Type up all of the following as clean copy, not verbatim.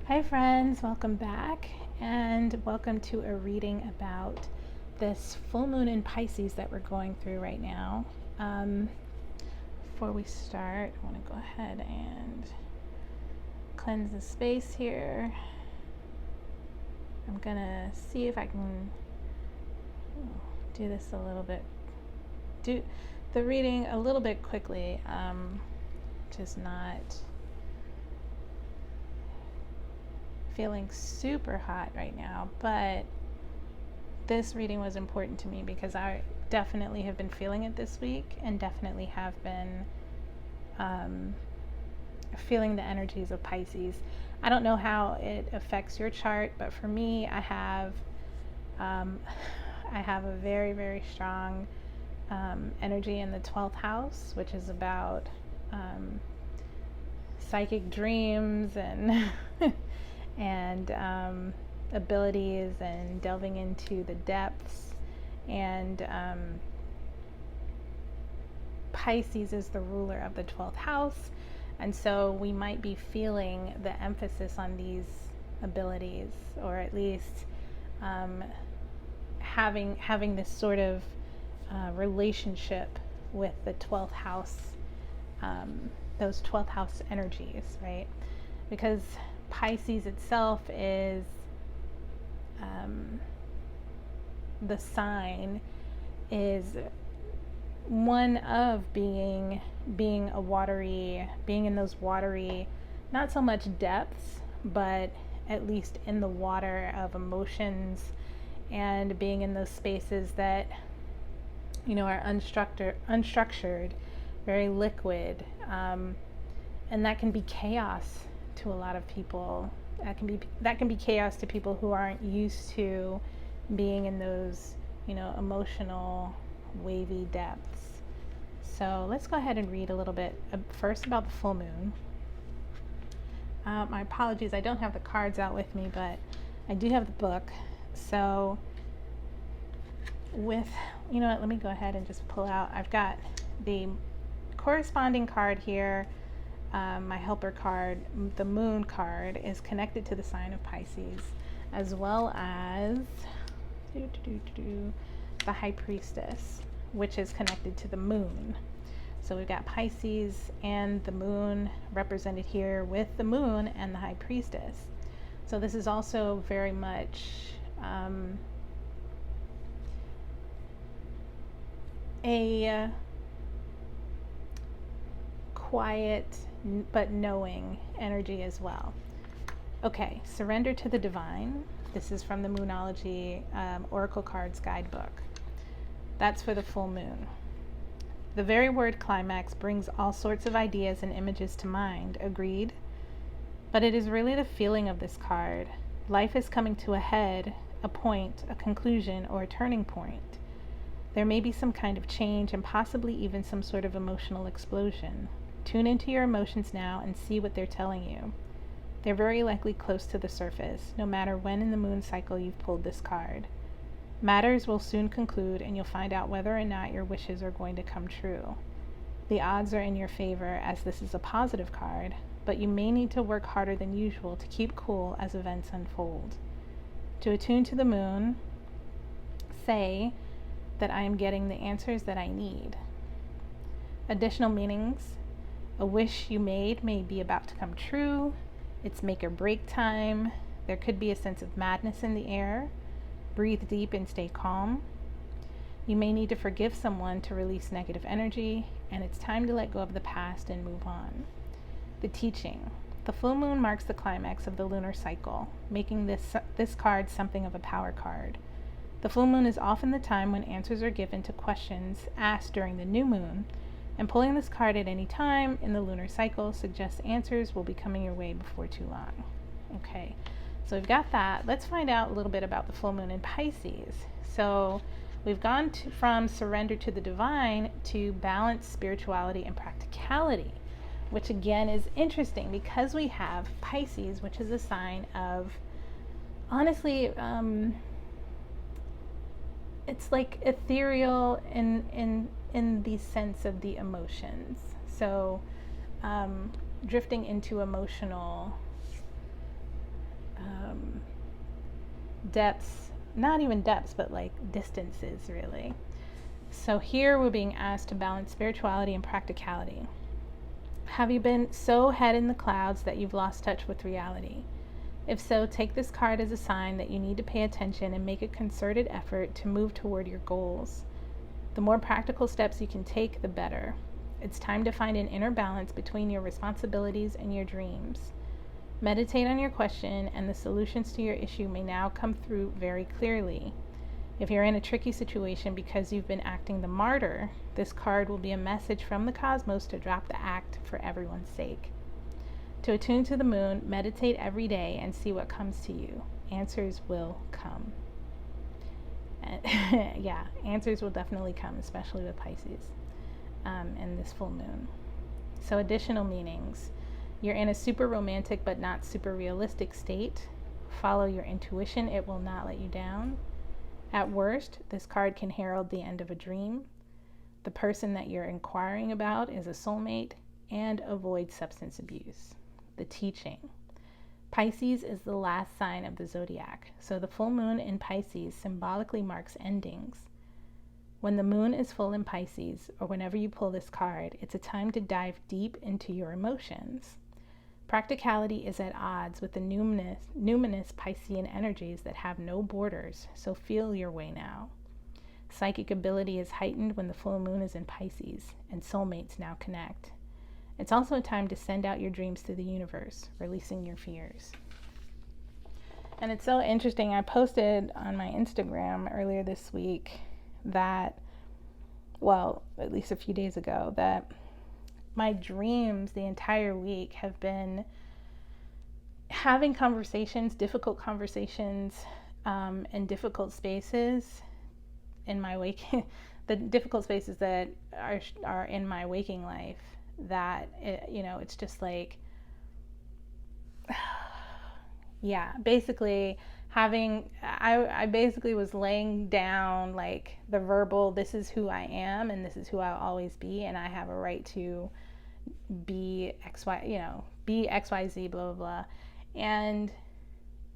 Hi friends, welcome back and welcome to a reading about this full moon in Pisces that we're going through right now. Before we start, I want to go ahead and cleanse the space here. I'm gonna see if I can do this a little bit, do the reading a little bit quickly, just not feeling super hot right now, but this reading was important to me because I definitely have been feeling it this week and definitely have been feeling the energies of Pisces. I don't know how it affects your chart, but for me, I have a very, very strong energy in the 12th house, which is about psychic dreams and and abilities and delving into the depths. And Pisces is the ruler of the 12th house, and so we might be feeling the emphasis on these abilities, or at least having this sort of relationship with the 12th house, those 12th house energies, right? Because Pisces itself is the sign is one of being a watery, being in those watery, not so much depths, but at least in the water of emotions, and being in those spaces that, you know, are unstructured, very liquid, and that can be chaos to a lot of people. That can be chaos to people who aren't used to being in those, you know, emotional, wavy depths. So let's go ahead and read a little bit first about the full moon. My apologies, I don't have the cards out with me, but I do have the book. So with, you know what, let me go ahead and just pull out. I've got the corresponding card here. My helper card, the moon card, is connected to the sign of Pisces, as well as the high priestess, which is connected to the moon. So we've got Pisces and the moon represented here with the moon and the high priestess. So this is also very much a quiet but knowing energy as well. Okay, surrender to the divine. This is from the Moonology Oracle Cards Guidebook. That's for the full moon. The very word climax brings all sorts of ideas and images to mind, agreed? But it is really the feeling of this card. Life is coming to a head, a point, a conclusion, or a turning point. There may be some kind of change and possibly even some sort of emotional explosion. Tune into your emotions now and see what they're telling you. They're very likely close to the surface, no matter when in the moon cycle you've pulled this card. Matters will soon conclude, and you'll find out whether or not your wishes are going to come true. The odds are in your favor, as this is a positive card, but you may need to work harder than usual to keep cool as events unfold. To attune to the moon, say that I am getting the answers that I need. Additional meanings: a wish you made may be about to come true. It's make or break time. There could be a sense of madness in the air. Breathe deep and stay calm. You may need to forgive someone to release negative energy, and it's time to let go of the past and move on. The teaching: the full moon marks the climax of the lunar cycle, making this card something of a power card. The full moon is often the time when answers are given to questions asked during the new moon, and pulling this card at any time in the lunar cycle suggests answers will be coming your way before too long. Okay, so we've got that. Let's find out a little bit about the full moon in Pisces. So we've gone from surrender to the divine to balance, spirituality, and practicality, which again is interesting because we have Pisces, which is a sign of, honestly, it's like ethereal in the sense of the emotions. So drifting into emotional depths, not even depths, but like distances, really. So here we're being asked to balance spirituality and practicality. Have you been so head in the clouds that you've lost touch with reality? If so, take this card as a sign that you need to pay attention and make a concerted effort to move toward your goals. The more practical steps you can take, the better. It's time to find an inner balance between your responsibilities and your dreams. Meditate on your question, and the solutions to your issue may now come through very clearly. If you're in a tricky situation because you've been acting the martyr, this card will be a message from the cosmos to drop the act for everyone's sake. To attune to the moon, meditate every day and see what comes to you. Answers will come. Yeah, answers will definitely come, especially with Pisces and this full moon. So additional meanings. You're in a super romantic but not super realistic state. Follow your intuition, it will not let you down. At worst, this card can herald the end of a dream. The person that you're inquiring about is a soulmate, and avoid substance abuse. The teaching. Pisces is the last sign of the zodiac, so the full moon in Pisces symbolically marks endings. When the moon is full in Pisces, or whenever you pull this card, it's a time to dive deep into your emotions. Practicality is at odds with the numinous Piscean energies that have no borders, so feel your way now. Psychic ability is heightened when the full moon is in Pisces, and soulmates now connect. It's also a time to send out your dreams to the universe, releasing your fears. And it's so interesting. I posted on my Instagram earlier this week that, well, at least a few days ago, that my dreams the entire week have been having conversations, difficult conversations, in difficult spaces in my waking, the difficult spaces that are in my waking life. That it's just like, yeah, basically I basically was laying down like the verbal, this is who I am and this is who I'll always be, and I have a right to be be XYZ, blah blah blah. And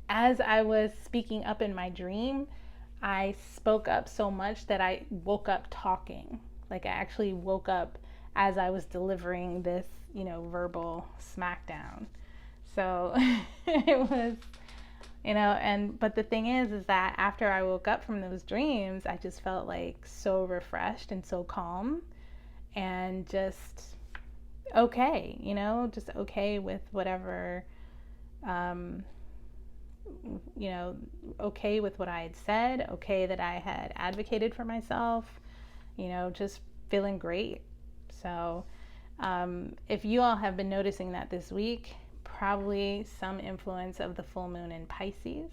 as I was speaking up in my dream, I spoke up so much that I woke up talking. Like I actually woke up as I was delivering this, verbal smackdown. So it was, but the thing is that after I woke up from those dreams, I just felt like so refreshed and so calm and just okay, just okay with whatever, okay with what I had said, okay that I had advocated for myself, just feeling great. So if you all have been noticing that this week, probably some influence of the full moon in Pisces,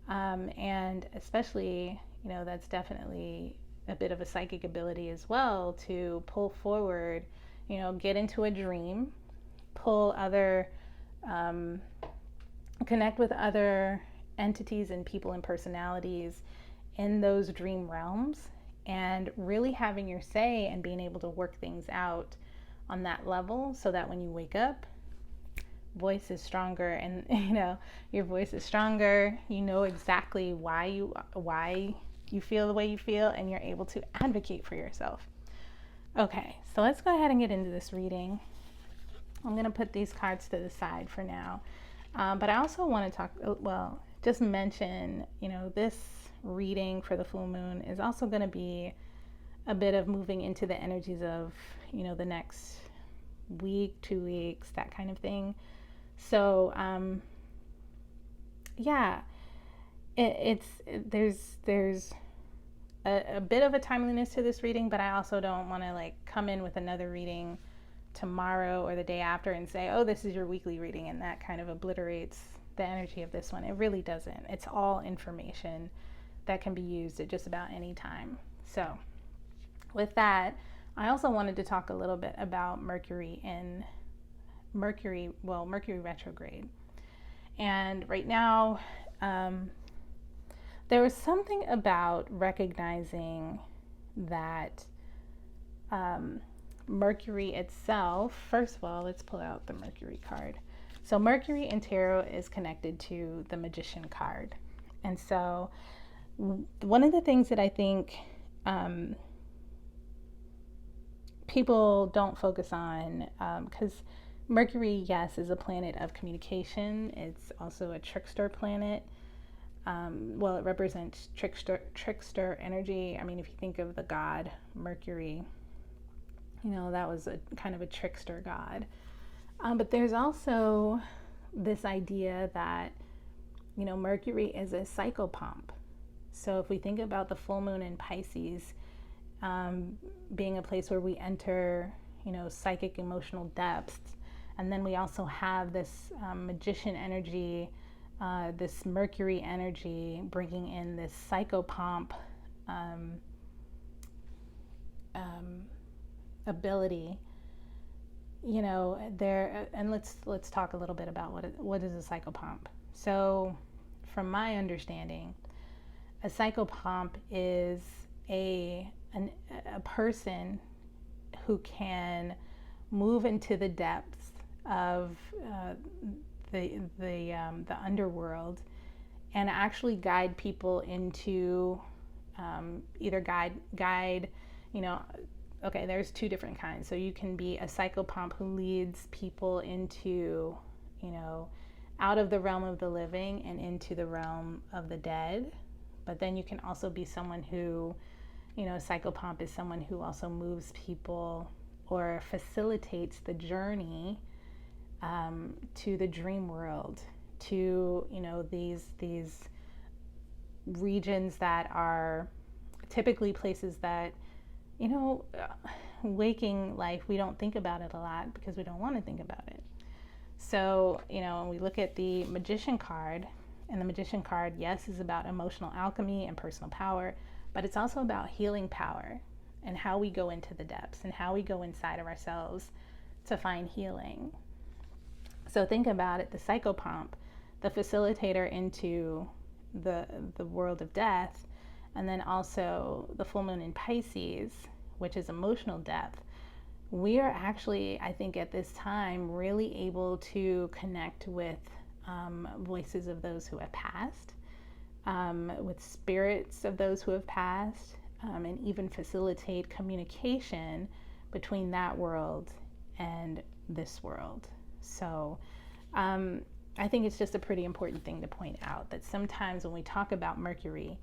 and especially, that's definitely a bit of a psychic ability as well to pull forward, get into a dream, pull other, connect with other entities and people and personalities in those dream realms, and really having your say and being able to work things out on that level, so that when you wake up, voice is stronger, and your voice is stronger, exactly why you feel the way you feel, and you're able to advocate for yourself. Okay, so let's go ahead and get into this reading. I'm going to put these cards to the side for now, but I also want to just mention, this reading for the full moon is also going to be a bit of moving into the energies of, the next week, 2 weeks, that kind of thing. So, there's a bit of a timeliness to this reading, but I also don't want to come in with another reading tomorrow or the day after and say, oh, this is your weekly reading, and that kind of obliterates the energy of this one. It really doesn't. It's all information that can be used at just about any time. So with that, I also wanted to talk a little bit about Mercury retrograde. And right now, there was something about recognizing that Mercury itself, first of all, let's pull out the Mercury card. So Mercury in tarot is connected to the Magician card. And so one of the things that I think people don't focus on, because Mercury, yes, is a planet of communication. It's also a trickster planet. Well, it represents trickster energy. I mean, if you think of the god Mercury, you know, that was a kind of a trickster god. But there's also this idea that, you know, Mercury is a psychopomp. So if we think about the full moon in Pisces being a place where we enter, you know, psychic emotional depths, and then we also have this magician energy, this Mercury energy bringing in this psychopomp ability, you know, there. And let's talk a little bit about what is a psychopomp. So from my understanding, a psychopomp is a person who can move into the depths of the underworld and actually guide people into either guide, you know, okay, there's two different kinds. So you can be a psychopomp who leads people into, you know, out of the realm of the living and into the realm of the dead. But then you can also be someone who, you know, psychopomp is someone who also moves people or facilitates the journey to the dream world, to, you know, these regions that are typically places that, you know, waking life, we don't think about it a lot because we don't want to think about it. So, you know, when we look at the Magician card, and the Magician card, yes, is about emotional alchemy and personal power, but it's also about healing power and how we go into the depths and how we go inside of ourselves to find healing. So think about it, the psychopomp, the facilitator into the world of death, and then also the full moon in Pisces, which is emotional depth. We are actually, I think at this time, really able to connect with voices of those who have passed, with spirits of those who have passed, and even facilitate communication between that world and this world. So I think it's just a pretty important thing to point out that sometimes when we talk about Mercury,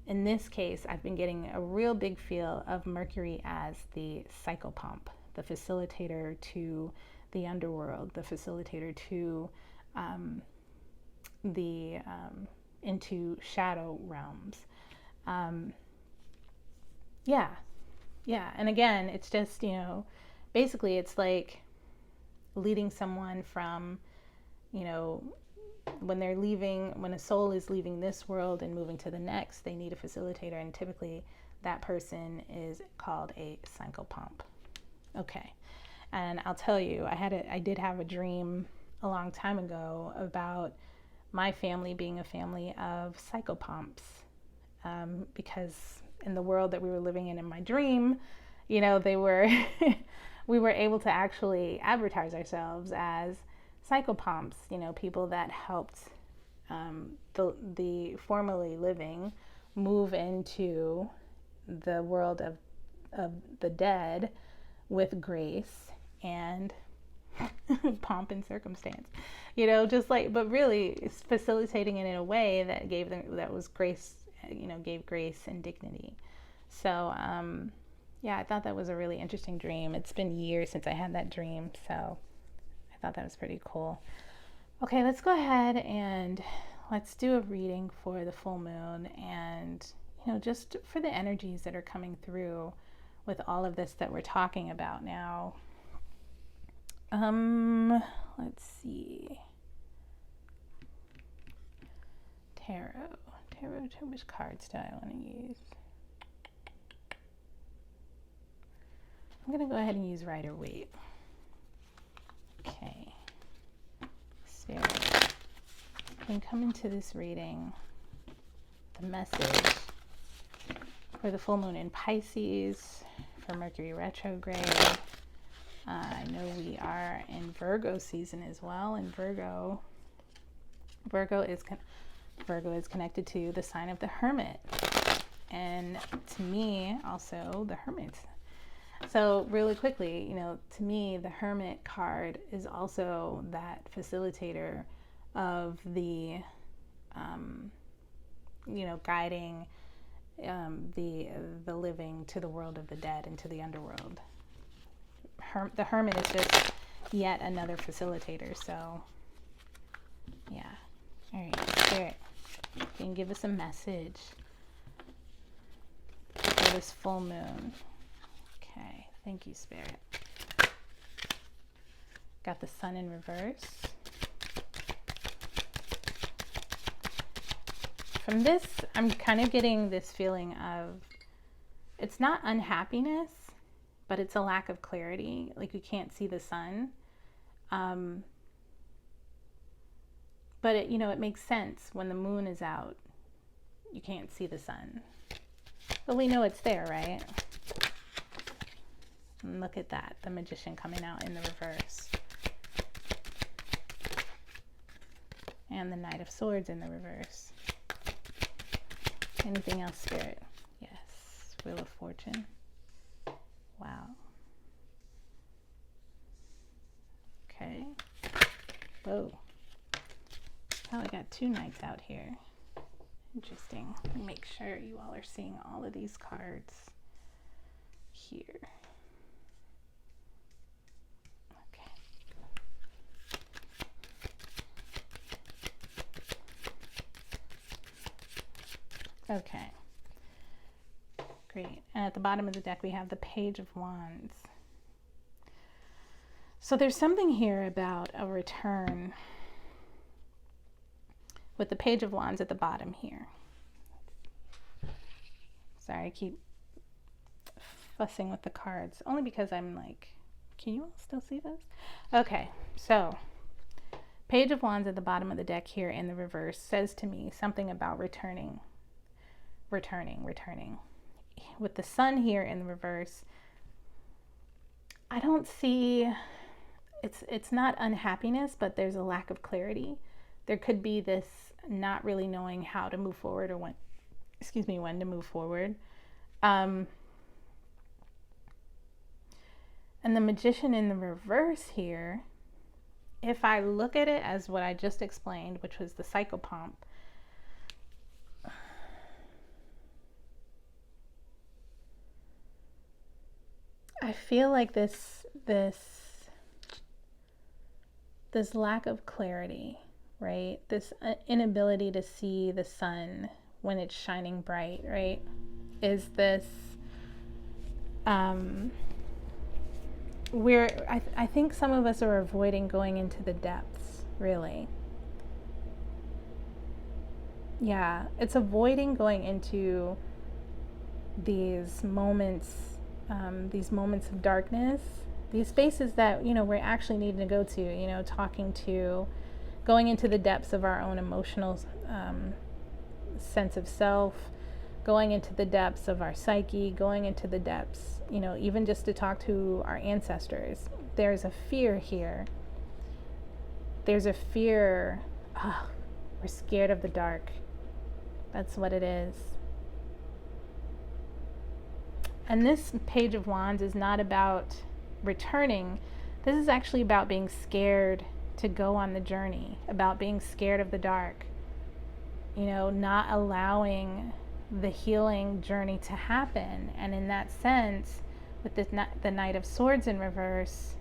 in this case, I've been getting a real big feel of Mercury as the psychopomp, the facilitator to the underworld, the facilitator to into shadow realms. Yeah. And again, it's just, you know, basically it's like leading someone from, you know, when a soul is leaving this world and moving to the next, they need a facilitator, and typically that person is called a psychopomp. Okay. And I'll tell you, I did have a dream a long time ago about my family being a family of psychopomps, because in the world that we were living in my dream, you know, we were able to actually advertise ourselves as psychopomps, you know, people that helped the formerly living move into the world of the dead with grace and pomp and circumstance, you know, just like, but really it's facilitating it in a way that was grace, you know, gave grace and dignity. So yeah, I thought that was a really interesting dream. It's been years since I had that dream, so I thought that was pretty cool. Okay, let's go ahead and let's do a reading for the full moon, and, you know, just for the energies that are coming through with all of this that we're talking about now. Let's see. Tarot, which cards do I want to use? I'm going to go ahead and use Rider-Waite. Okay. Spirit, can come into this reading the message for the full moon in Pisces, for Mercury retrograde, I know we are in Virgo season as well, and Virgo is connected to the sign of the Hermit, and to me also the Hermit. So really quickly, you know, to me the Hermit card is also that facilitator of the you know, guiding the living to the world of the dead and to the underworld. The Hermit is just yet another facilitator. So yeah. All right, Spirit, you can give us a message for this full moon. Okay, thank you, Spirit. Got the Sun in reverse. From this, I'm kind of getting this feeling of, it's not unhappiness, but it's a lack of clarity. Like you can't see the sun. But it, you know, it makes sense when the moon is out. You can't see the sun. But we know it's there, right? And look at that, the Magician coming out in the reverse. And the Knight of Swords in the reverse. Anything else, Spirit? Yes. Wheel of Fortune. Wow. Okay. Whoa. Oh, I got two knights out here. Interesting. Let me make sure you all are seeing all of these cards here. Okay, great. And at the bottom of the deck, we have the Page of Wands. So there's something here about a return with the Page of Wands at the bottom here. Sorry, I keep fussing with the cards, only because I'm like, can you all still see this? Okay, so Page of Wands at the bottom of the deck here in the reverse says to me something about returning. With the Sun here in the reverse, I don't see, it's not unhappiness, but there's a lack of clarity. There could be this not really knowing how to move forward, or when to move forward. And the Magician in the reverse here, if I look at it as what I just explained, which was the psychopomp, I feel like this lack of clarity, right? This inability to see the sun when it's shining bright, right? Is this I think some of us are avoiding going into the depths, really. Yeah, it's avoiding going into these moments of darkness, these spaces that, you know, we're actually needing to go to, you know, going into the depths of our own emotional sense of self, going into the depths of our psyche, going into the depths, you know, even just to talk to our ancestors. There's a fear here. There's a fear. We're scared of the dark. That's what it is. And this Page of Wands is not about returning. This is actually about being scared to go on the journey, about being scared of the dark. You know, not allowing the healing journey to happen. And in that sense, with the Knight of Swords in reverse,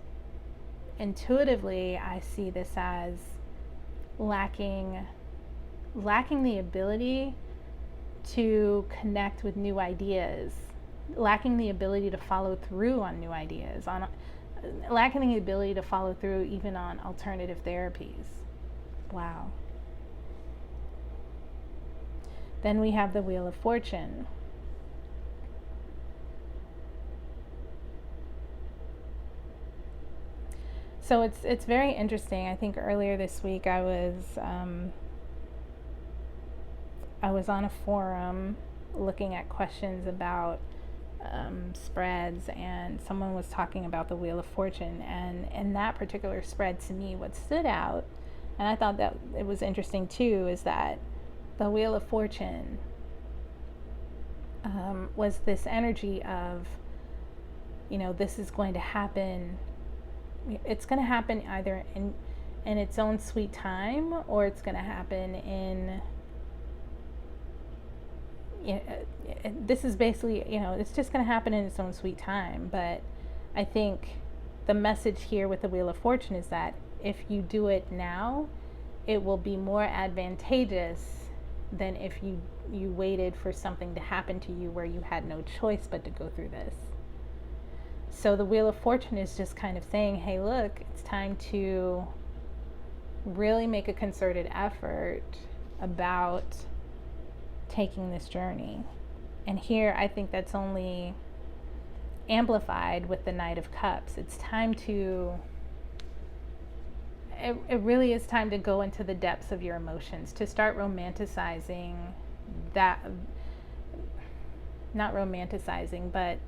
intuitively, I see this as lacking the ability to connect with new ideas, lacking the ability to follow through on new ideas, lacking the ability to follow through even on alternative therapies. Wow. Then we have the Wheel of Fortune. So it's very interesting. I think earlier this week I was on a forum looking at questions about spreads, and someone was talking about the Wheel of Fortune, and in that particular spread, to me, what stood out, and I thought that it was interesting too, is that the Wheel of Fortune was this energy of, this is going to happen. It's going to happen either in its own sweet time, or it's going to happen in, this is basically, it's just going to happen in its own sweet time. But I think the message here with the Wheel of Fortune is that if you do it now, it will be more advantageous than if you waited for something to happen to you where you had no choice but to go through this. So the Wheel of Fortune is just kind of saying, hey, look, it's time to really make a concerted effort about taking this journey. And here I think that's only amplified with the Knight of Cups. It's time to, it really is time to go into the depths of your emotions, to start romanticizing that, not romanticizing, but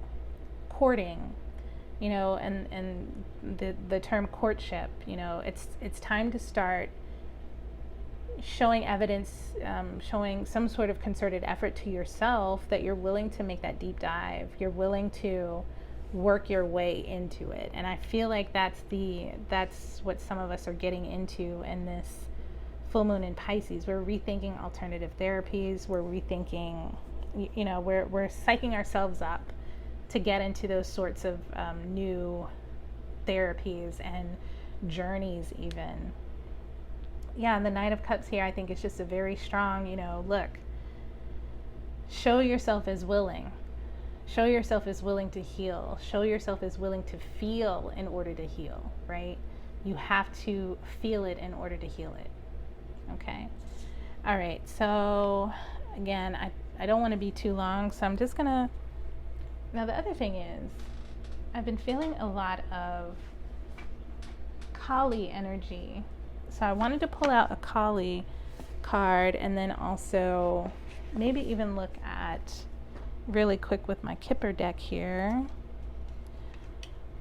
courting, and the term courtship, it's time to start showing evidence, showing some sort of concerted effort to yourself that you're willing to make that deep dive. You're willing to work your way into it. And I feel like that's what some of us are getting into in this full moon in Pisces. We're rethinking alternative therapies. We're rethinking, we're psyching ourselves up to get into those sorts of new therapies and journeys even. Yeah, and the Knight of Cups here, I think it's just a very strong, look, show yourself as willing. Show yourself as willing to heal. Show yourself as willing to feel in order to heal, right? You have to feel it in order to heal it. Okay? All right, so again, I don't want to be too long, so I'm just going to... Now, the other thing is, I've been feeling a lot of Kali energy. So I wanted to pull out a Kali card and then also maybe even look at, really quick with my Kipper deck here,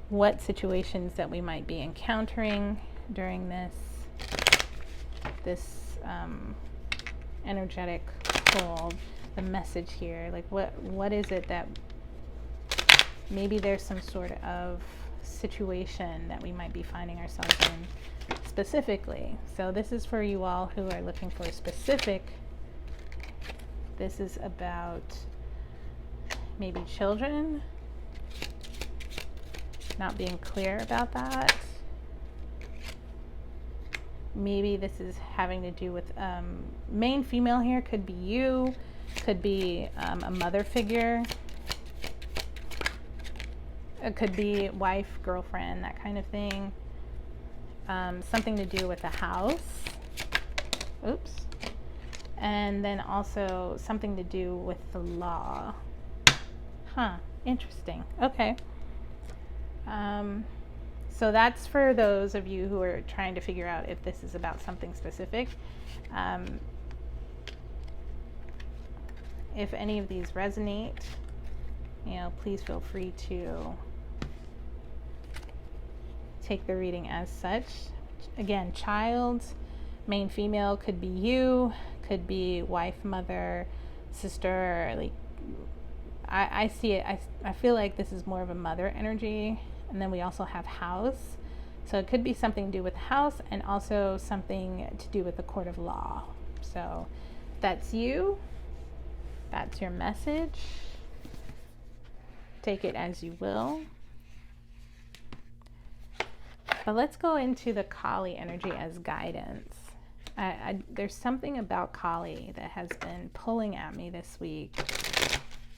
what situations that we might be encountering during this energetic pull, the message here. Like what is it that maybe there's some sort of situation that we might be finding ourselves in specifically. So this is for you all who are looking for a specific. This is about maybe children, not being clear about that. Maybe this is having to do with main female here, could be you, could be a mother figure. It could be wife, girlfriend, that kind of thing. Something to do with the house. Oops. And then also something to do with the law. Huh, interesting. Okay. So that's for those of you who are trying to figure out if this is about something specific. If any of these resonate, please feel free to take the reading as such. Again, child, main female, could be you, could be wife, mother, sister. Like I see it, I feel like this is more of a mother energy. And then we also have house, so it could be something to do with house and also something to do with the court of law. So that's you, that's your message. Take it as you will. But let's go into the Kali energy as guidance. There's something about Kali that has been pulling at me this week.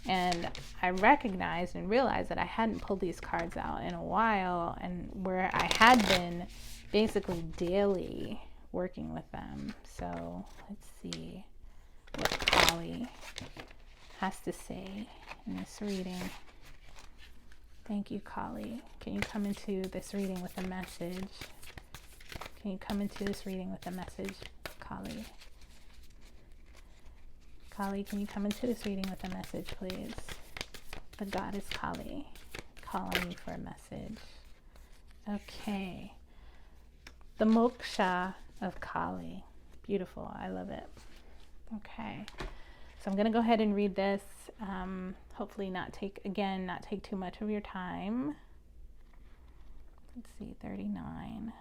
And I recognized and realized that I hadn't pulled these cards out in a while, and where I had been basically daily working with them. So let's see what Kali has to say in this reading. Thank you, Kali. Can you come into this reading with a message? Can you come into this reading with a message, Kali? Kali, can you come into this reading with a message, please? the goddess Kali calling you for a message. Okay. The Moksha of Kali. Beautiful. I love it. Okay. So I'm going to go ahead and read this. Hopefully not take too much of your time. Let's see, 39.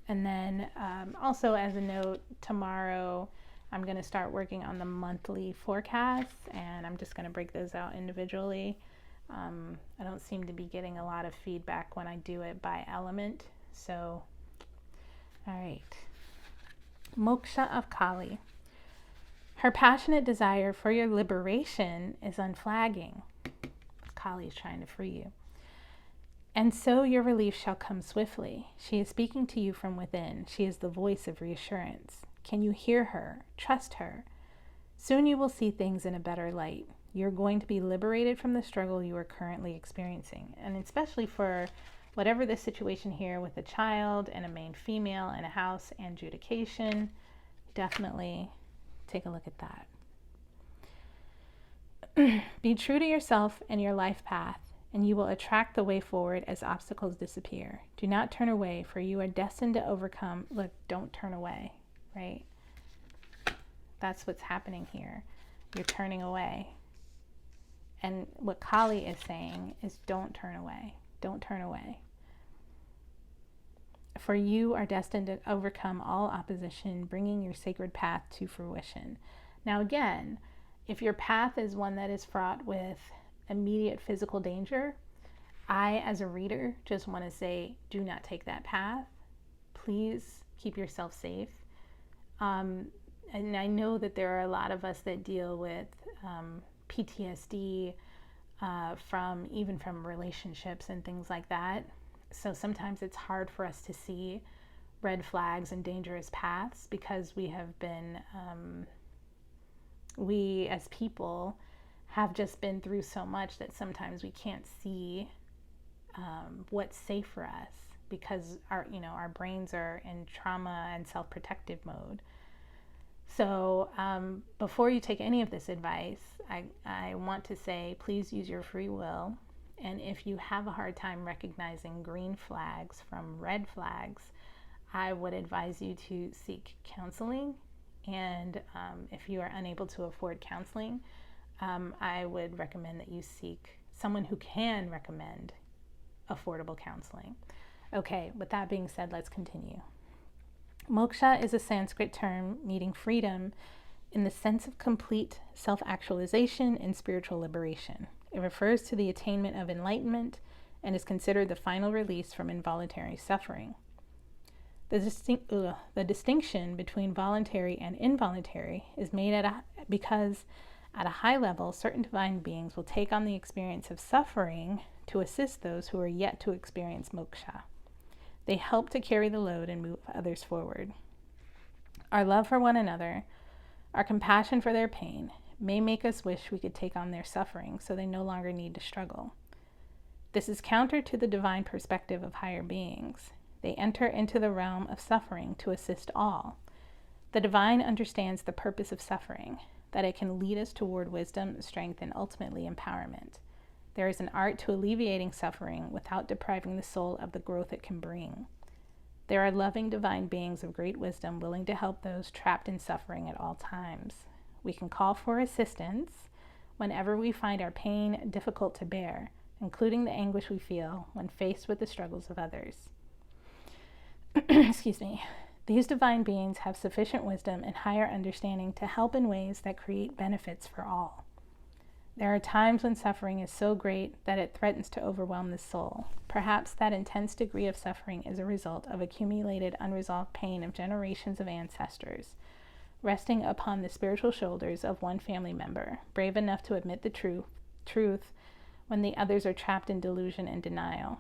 And then also as a note, tomorrow I'm going to start working on the monthly forecasts, and I'm just going to break those out individually. I don't seem to be getting a lot of feedback when I do it by element. So, all right. Moksha of Kali. Her passionate desire for your liberation is unflagging. Kali is trying to free you. And so your relief shall come swiftly. She is speaking to you from within. She is the voice of reassurance. Can you hear her? Trust her. Soon you will see things in a better light. You're going to be liberated from the struggle you are currently experiencing. And especially for whatever the situation here with a child and a main female and a house and adjudication, definitely take a look at that. Be true to yourself and your life path, and you will attract the way forward as obstacles disappear. Do not turn away, for you are destined to overcome. Look, don't turn away, right? That's what's happening here. You're turning away. And what Kali is saying is don't turn away. Don't turn away. For you are destined to overcome all opposition, bringing your sacred path to fruition. Now again, if your path is one that is fraught with immediate physical danger, I, as a reader, just want to say, do not take that path. Please keep yourself safe. And I know that there are a lot of us that deal with PTSD from relationships and things like that. So sometimes it's hard for us to see red flags and dangerous paths because we have been, we as people have just been through so much that sometimes we can't see what's safe for us because our brains are in trauma and self-protective mode. So before you take any of this advice, I want to say, please use your free will. And if you have a hard time recognizing green flags from red flags, I would advise you to seek counseling. And if you are unable to afford counseling, I would recommend that you seek someone who can recommend affordable counseling. Okay, with that being said, let's continue. Moksha is a Sanskrit term meaning freedom in the sense of complete self-actualization and spiritual liberation. It refers to the attainment of enlightenment and is considered the final release from involuntary suffering. The distinction between voluntary and involuntary is made because at a high level, certain divine beings will take on the experience of suffering to assist those who are yet to experience moksha. They help to carry the load and move others forward. Our love for one another, our compassion for their pain, may make us wish we could take on their suffering so they no longer need to struggle. This is counter to the divine perspective of higher beings. They enter into the realm of suffering to assist all. The divine understands the purpose of suffering, that it can lead us toward wisdom, strength, and ultimately empowerment. There is an art to alleviating suffering without depriving the soul of the growth it can bring. There are loving divine beings of great wisdom willing to help those trapped in suffering at all times. We can call for assistance whenever we find our pain difficult to bear, including the anguish we feel when faced with the struggles of others. Excuse me. These divine beings have sufficient wisdom and higher understanding to help in ways that create benefits for all. There are times when suffering is so great that it threatens to overwhelm the soul. Perhaps that intense degree of suffering is a result of accumulated unresolved pain of generations of ancestors, resting upon the spiritual shoulders of one family member, brave enough to admit the truth when the others are trapped in delusion and denial.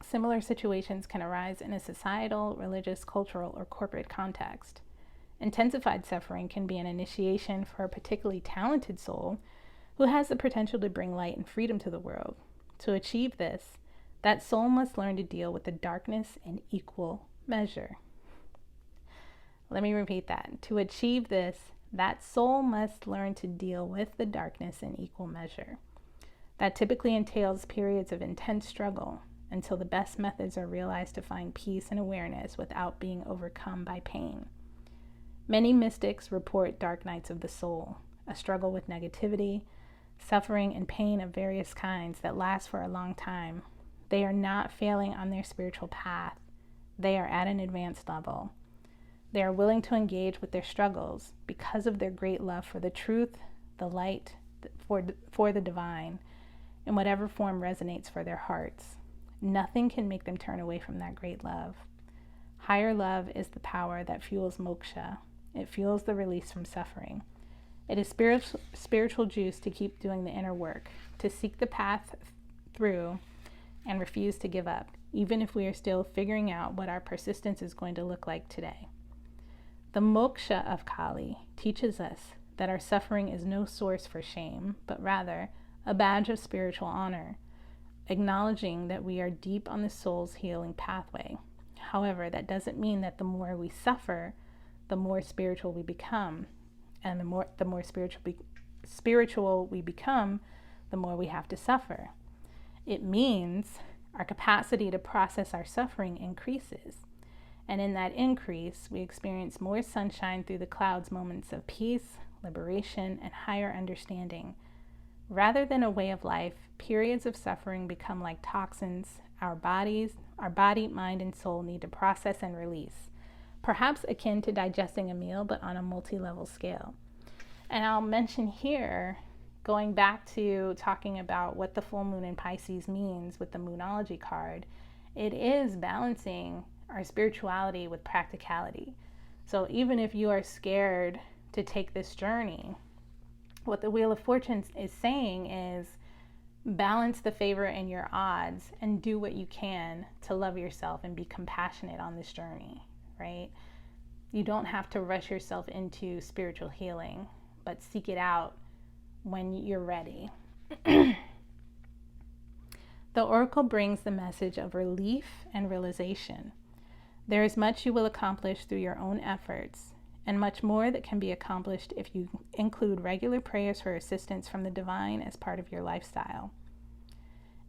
Similar situations can arise in a societal, religious, cultural, or corporate context. Intensified suffering can be an initiation for a particularly talented soul who has the potential to bring light and freedom to the world. To achieve this, that soul must learn to deal with the darkness in equal measure. Let me repeat that. To achieve this, that soul must learn to deal with the darkness in equal measure. That typically entails periods of intense struggle until the best methods are realized to find peace and awareness without being overcome by pain. Many mystics report dark nights of the soul, a struggle with negativity, suffering, and pain of various kinds that last for a long time. They are not failing on their spiritual path. They are at an advanced level. They are willing to engage with their struggles because of their great love for the truth, the light, for the divine, in whatever form resonates for their hearts. Nothing can make them turn away from that great love. Higher love is the power that fuels moksha. It fuels the release from suffering. It is spiritual juice to keep doing the inner work, to seek the path through and refuse to give up, even if we are still figuring out what our persistence is going to look like today. The Moksha of Kali teaches us that our suffering is no source for shame, but rather a badge of spiritual honor, acknowledging that we are deep on the soul's healing pathway. However, that doesn't mean that the more we suffer, the more spiritual we become, and the more spiritual we become, the more we have to suffer. It means our capacity to process our suffering increases. And in that increase, we experience more sunshine through the clouds, moments of peace, liberation, and higher understanding. Rather than a way of life, periods of suffering become like toxins our body, mind, and soul need to process and release, perhaps akin to digesting a meal, but on a multi-level scale. And I'll mention here, going back to talking about what the full moon in Pisces means with the Moonology card, it is balancing our spirituality with practicality. So even if you are scared to take this journey, what the Wheel of Fortune is saying is balance the favor and your odds and do what you can to love yourself and be compassionate on this journey, right? You don't have to rush yourself into spiritual healing, but seek it out when you're ready. The Oracle brings the message of relief and realization. There is much you will accomplish through your own efforts, and much more that can be accomplished if you include regular prayers for assistance from the divine as part of your lifestyle.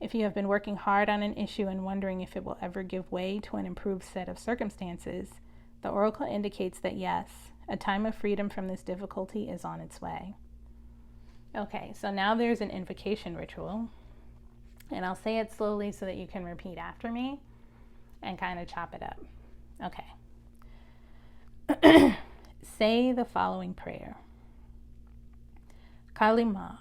If you have been working hard on an issue and wondering if it will ever give way to an improved set of circumstances, the Oracle indicates that yes, a time of freedom from this difficulty is on its way. Okay, so now there's an invocation ritual, and I'll say it slowly so that you can repeat after me and kind of chop it up. Okay. Say the following prayer. Kali Ma,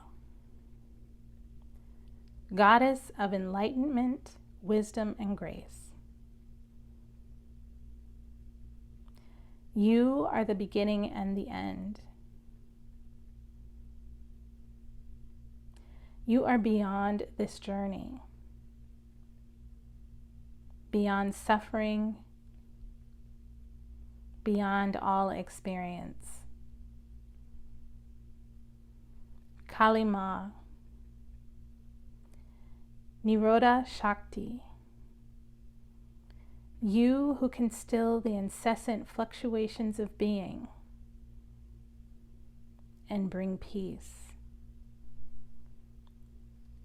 Goddess of enlightenment, wisdom, and grace. You are the beginning and the end. You are beyond this journey, beyond suffering, beyond all experience. Kali Ma, Nirodha Shakti, you who can still the incessant fluctuations of being and bring peace.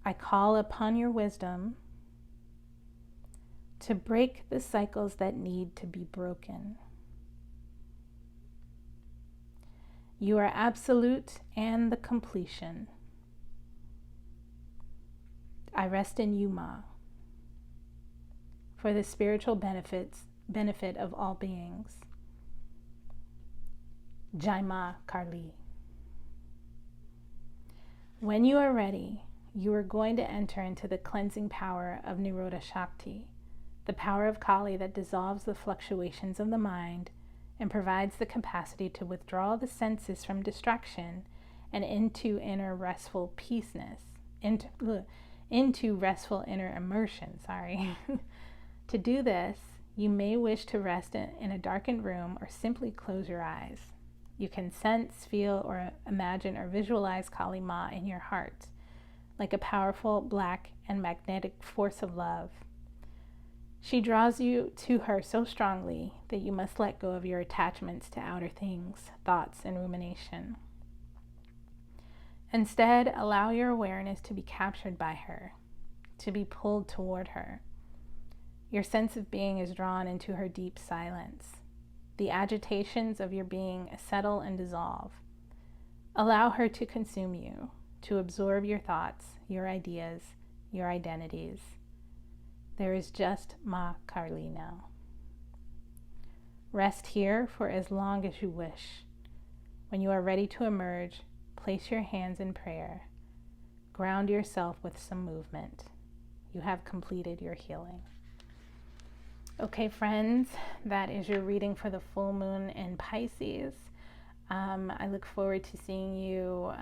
I call upon your wisdom to break the cycles that need to be broken. You are absolute and the completion. I rest in you, Ma, for the spiritual benefit of all beings. Jai Ma Kali. When you are ready, you are going to enter into the cleansing power of Nirodha Shakti, the power of Kali that dissolves the fluctuations of the mind and provides the capacity to withdraw the senses from distraction and into inner restful peaceness, into restful inner immersion, To do this, you may wish to rest in a darkened room or simply close your eyes. You can sense, feel, or imagine or visualize Kali Ma in your heart, like a powerful black and magnetic force of love. She draws you to her so strongly that you must let go of your attachments to outer things, thoughts, and rumination. Instead, allow your awareness to be captured by her, to be pulled toward her. Your sense of being is drawn into her deep silence. The agitations of your being settle and dissolve. Allow her to consume you, to absorb your thoughts, your ideas, your identities. There is just Ma Kali now. Rest here for as long as you wish. When you are ready to emerge, place your hands in prayer. Ground yourself with some movement. You have completed your healing. Okay, friends, that is your reading for the full moon in Pisces. I look forward to seeing you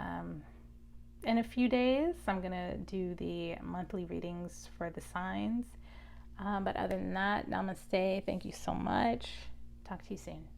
in a few days. I'm going to do the monthly readings for the signs. But other than that, namaste. Thank you so much. Talk to you soon.